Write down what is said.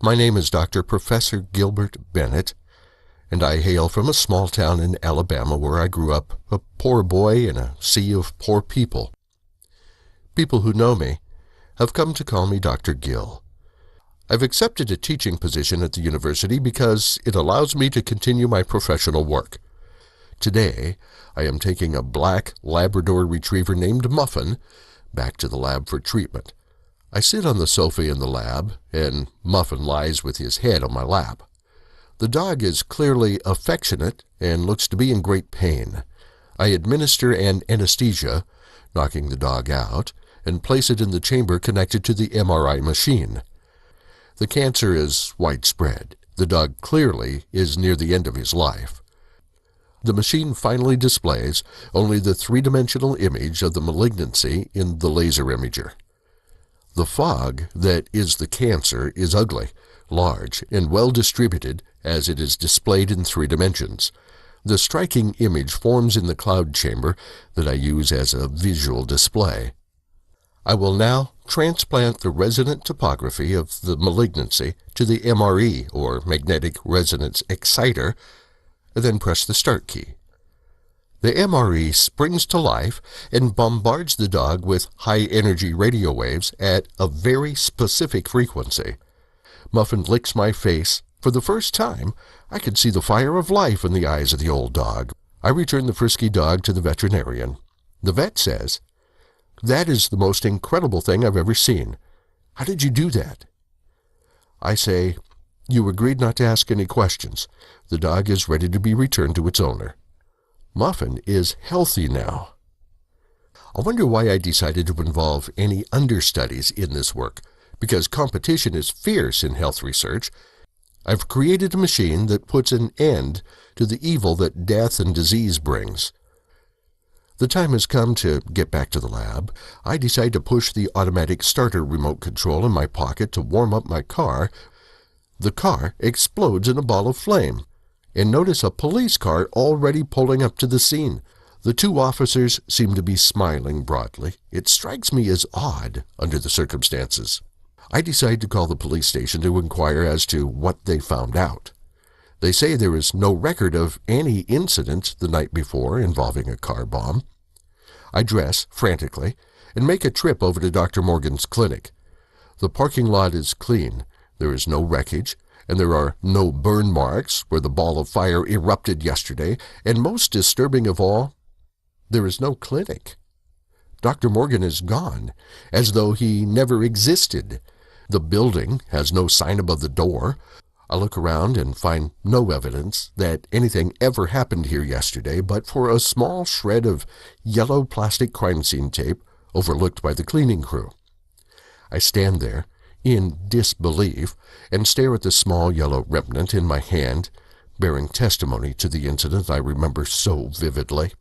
My name is Dr. Professor Gilbert Bennett, and I hail from a small town in Alabama where I grew up, a poor boy in a sea of poor people. People who know me have come to call me Dr. Gill. I've accepted a teaching position at the university because it allows me to continue my professional work. Today, I am taking a black Labrador retriever named Muffin back to the lab for treatment. I sit on the sofa in the lab, and Muffin lies with his head on my lap. The dog is clearly affectionate and looks to be in great pain. I administer an anesthesia, knocking the dog out, and place it in the chamber connected to the MRI machine. The cancer is widespread. The dog clearly is near the end of his life. The machine finally displays only the three-dimensional image of the malignancy in the laser imager. The fog that is the cancer is ugly, large, and well distributed as it is displayed in 3 dimensions. The striking image forms in the cloud chamber that I use as a visual display. I will now transplant the resonant topography of the malignancy to the MRE, or magnetic resonance exciter, and then press the start key. The MRE springs to life and bombards the dog with high-energy radio waves at a very specific frequency. Muffin licks my face. For the first time, I could see the fire of life in the eyes of the old dog. I return the frisky dog to the veterinarian. The vet says, "That is the most incredible thing I've ever seen. How did you do that?" I say, "You agreed not to ask any questions. The dog is ready to be returned to its owner. Muffin is healthy now." I wonder why I decided to involve any understudies in this work, because competition is fierce in health research. I've created a machine that puts an end to the evil that death and disease brings. The time has come to get back to the lab. I decide to push the automatic starter remote control in my pocket to warm up my car. The car explodes in a ball of flame, and notice a police car already pulling up to the scene. The 2 officers seem to be smiling broadly. It strikes me as odd under the circumstances. I decide to call the police station to inquire as to what they found out. They say there is no record of any incident the night before involving a car bomb. I dress frantically and make a trip over to Dr. Morgan's clinic. The parking lot is clean. There is no wreckage, and there are no burn marks where the ball of fire erupted yesterday, and most disturbing of all, there is no clinic. Dr. Morgan is gone, as though he never existed. The building has no sign above the door. I look around and find no evidence that anything ever happened here yesterday but for a small shred of yellow plastic crime scene tape overlooked by the cleaning crew. I stand there in disbelief and stare at the small yellow remnant in my hand, bearing testimony to the incident I remember so vividly.